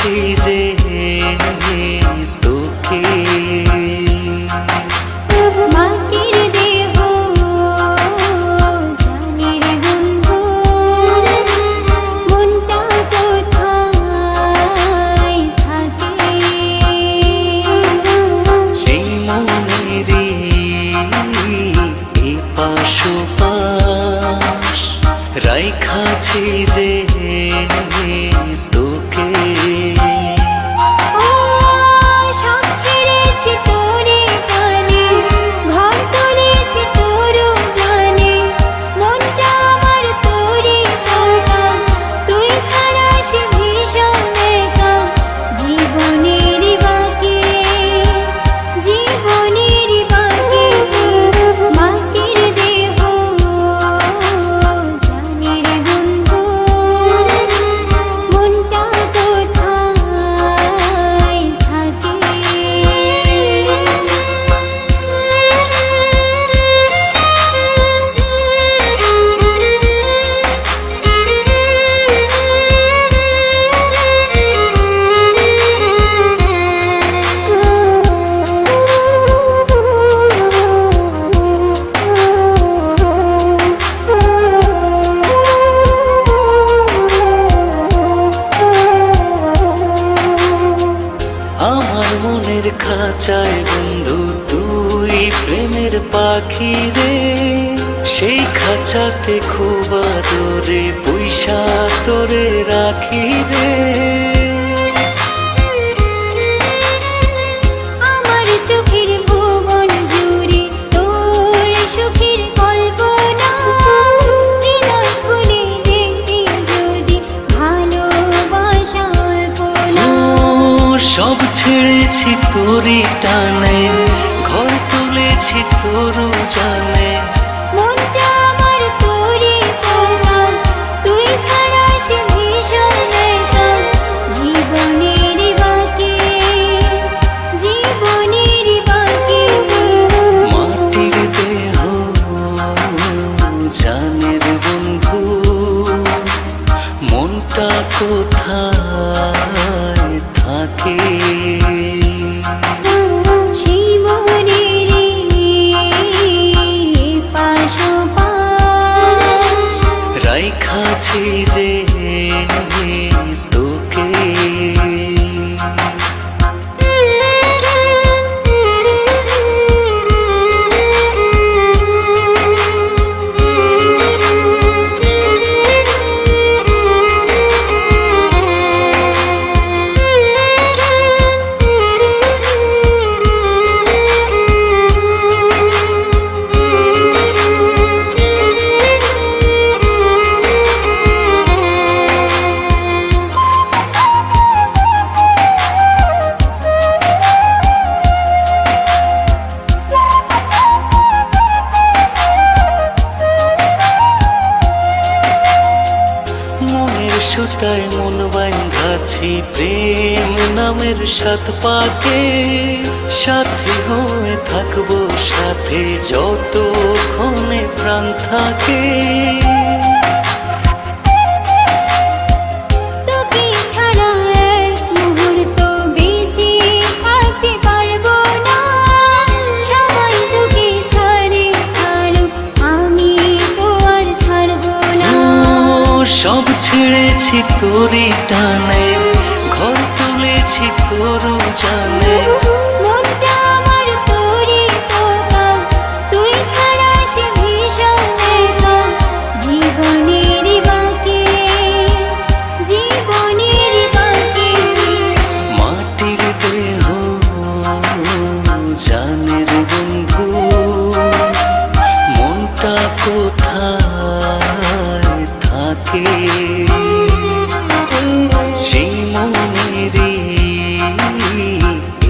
রাইখাছি যে তোকে। মাটির দেহ জানির বন্ধু, মনটা কোথায় থাকে? সেই মনেরই এপাশ ওপাশ রাইখাছি যে তোকে। ও সব ছেড়েছি তোরে টানে, ঘর তুলেছি তোর জানে, মনটা আমার তোরে টাকা, তুই ছাড়া সে ভীষণ একা। জীবনের বাকি, জীবনের বাকি, মাটির দেহ জানির বন্ধু, মনটা কোথায় থাকে? আমার মনের খাঁচায় বন্ধু তুই প্রেমের পাখি রে, সেই খাঁচাতে খুব আদরে পয়সা তোরে রাখি রে। আমার চোখের ভুবন জুড়ে তোর সুখের কল্পনা, হৃদয় খুলে দেখবি যদি ভালোবাসা অল্পনা। সব ছেড়েছি তোরই টানে, ঘর তুলেছি তোর জানে, মনটা আমার তোরে টাকা, তুই ছাড়া সে ভীষণ একা। জীবনের বাকি, জীবনের বাকি, মাটির দেহ জানের বন্ধু, মনটা কোথায় থাকে? সেই মনের এপাশ ওপাশ রাইখাছি যে তোকে। মনের সুতায় মন বাঁধাছি প্রেম নামের সাত পাকে, সাথী হয়ে থাকবো সাথে যতক্ষণে প্রাণ থাকে। তোকে ছাড়া এক মুহূর্ত বেঁচে থাকতে পারবো না, সবাই তোকে ছাড়ে ছাড়ুক আমি তো আর ছাড়বো না। সব ছেড়েছি তোরই টানে, ঘর তুলেছি তোর জানে, মনটা আমার তোরে টাকা, তুই ছাড়া সে ভীষণ একা। জীবনের বাকি, জীবনের বাকি, মাটির দেহ জানের বন্ধু, মনটা কোথায় থাকে? সেই মনেরই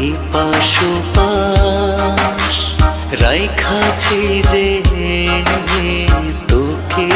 এপাশ ওপাশ রাইখাছি যে তোকে।